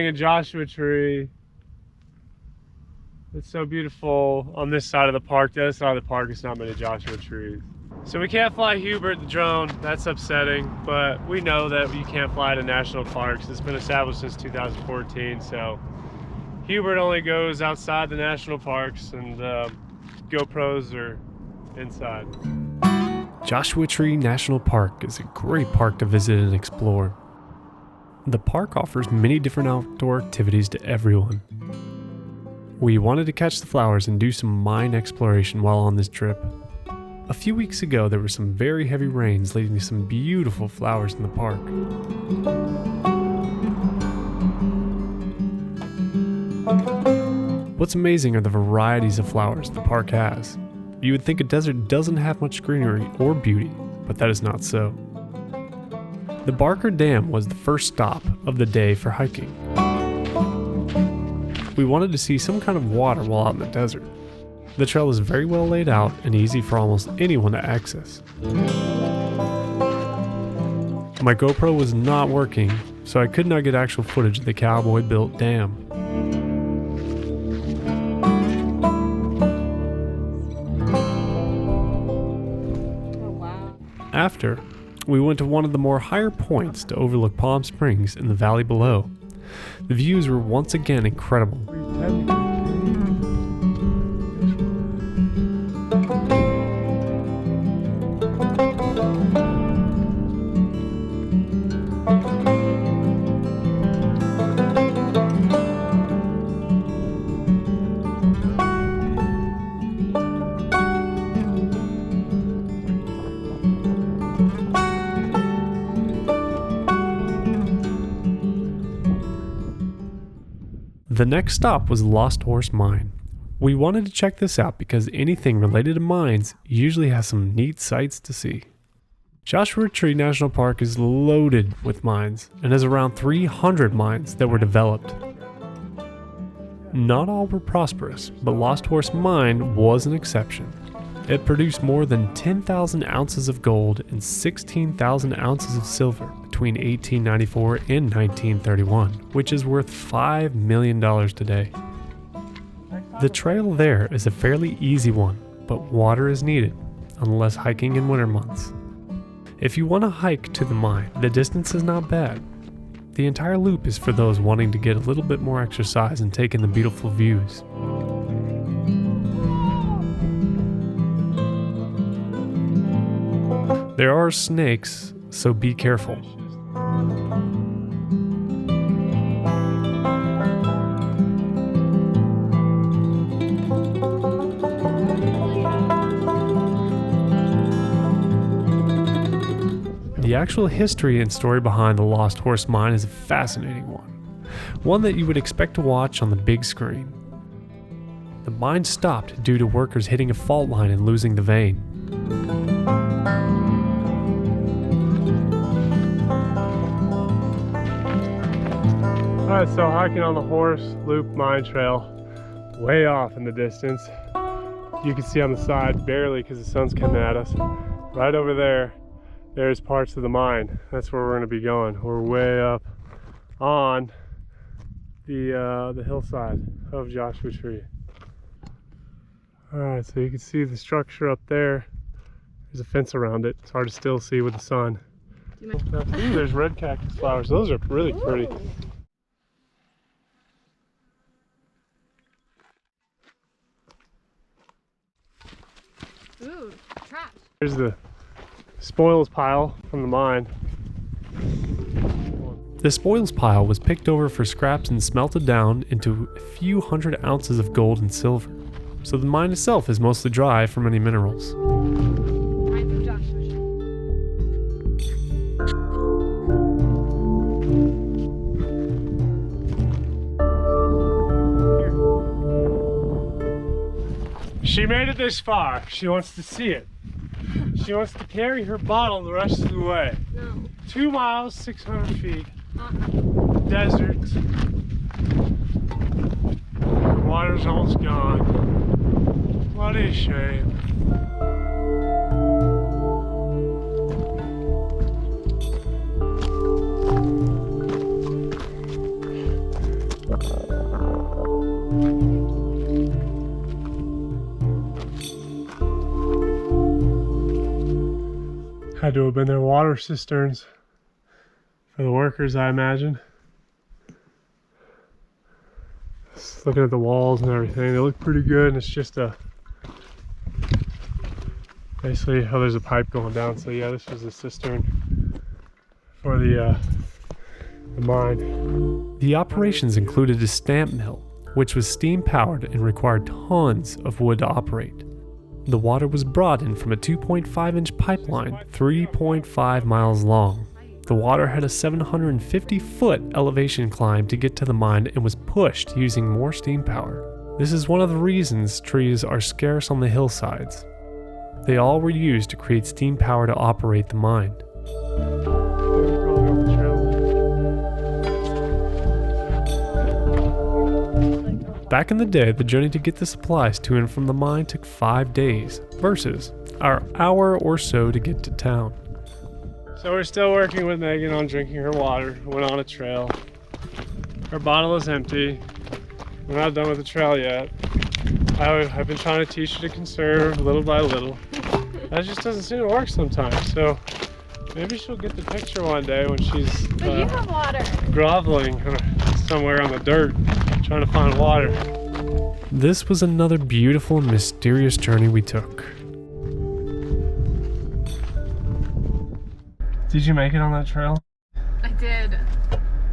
planting a Joshua tree. It's so beautiful on this side of the park. The other side of the park is not many Joshua trees. So we can't fly Hubert the drone. That's upsetting, but we know that you can't fly to national parks. It's been established since 2014, so Hubert only goes outside the national parks, and GoPros are inside. Joshua Tree National Park is a great park to visit and explore. The park offers many different outdoor activities to everyone. We wanted to catch the flowers and do some mine exploration while on this trip. A few weeks ago, there were some very heavy rains leading to some beautiful flowers in the park. What's amazing are the varieties of flowers the park has. You would think a desert doesn't have much greenery or beauty, but that is not so. The Barker Dam was the first stop of the day for hiking. We wanted to see some kind of water while out in the desert. The trail is very well laid out and easy for almost anyone to access. My GoPro was not working, so I could not get actual footage of the cowboy-built dam. After, we went to one of the more higher points to overlook Palm Springs in the valley below. The views were once again incredible. The next stop was Lost Horse Mine. We wanted to check this out because anything related to mines usually has some neat sights to see. Joshua Tree National Park is loaded with mines and has around 300 mines that were developed. Not all were prosperous, but Lost Horse Mine was an exception. It produced more than 10,000 ounces of gold and 16,000 ounces of silver between 1894 and 1931, which is worth $5 million today. The trail there is a fairly easy one, but water is needed, unless hiking in winter months. If you want to hike to the mine, the distance is not bad. The entire loop is for those wanting to get a little bit more exercise and take in the beautiful views. There are snakes, so be careful. The actual history and story behind the Lost Horse Mine is a fascinating one that you would expect to watch on the big screen. The mine stopped due to workers hitting a fault line and losing the vein. Alright, so hiking on the Horse Loop Mine Trail, way off in the distance. You can see on the side, barely because the sun's coming at us. Right over there, there's parts of the mine. That's where we're going to be going. We're way up on the hillside of Joshua Tree. Alright, so you can see the structure up there. There's a fence around it. It's hard to still see with the sun. Ooh, there's red cactus flowers. Those are really pretty. Ooh, trash. Here's the spoils pile from the mine. The spoils pile was picked over for scraps and smelted down into a few hundred ounces of gold and silver. So the mine itself is mostly dry from any minerals. She made it this far. She wants to see it. She wants to carry her bottle the rest of the way. No. 2 miles, 600 feet. Desert. The water's almost gone. What a shame. Had to have been their water cisterns for the workers, I imagine. Just looking at the walls and everything, they look pretty good, and it's just a basically, oh, there's a pipe going down. So yeah, this was a cistern for the mine. The operations included a stamp mill, which was steam powered and required tons of wood to operate. The water was brought in from a 2.5-inch pipeline, 3.5 miles long. The water had a 750-foot elevation climb to get to the mine and was pushed using more steam power. This is one of the reasons trees are scarce on the hillsides. They all were used to create steam power to operate the mine. Back in the day, the journey to get the supplies to and from the mine took 5 days, versus our hour or so to get to town. So we're still working with Megan on drinking her water. Went on a trail. Her bottle is empty. We're not done with the trail yet. I've been trying to teach her to conserve little by little. That just doesn't seem to work sometimes. So maybe she'll get the picture one day when she's But you have water. groveling somewhere on the dirt trying to find water. This was another beautiful and mysterious journey we took. Did you make it on that trail? I did. Did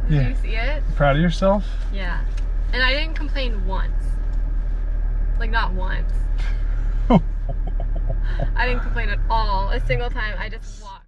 Yeah. you see it? Proud of yourself? Yeah. And I didn't complain once. Like, not once. I didn't complain at all. A single time. I just walked.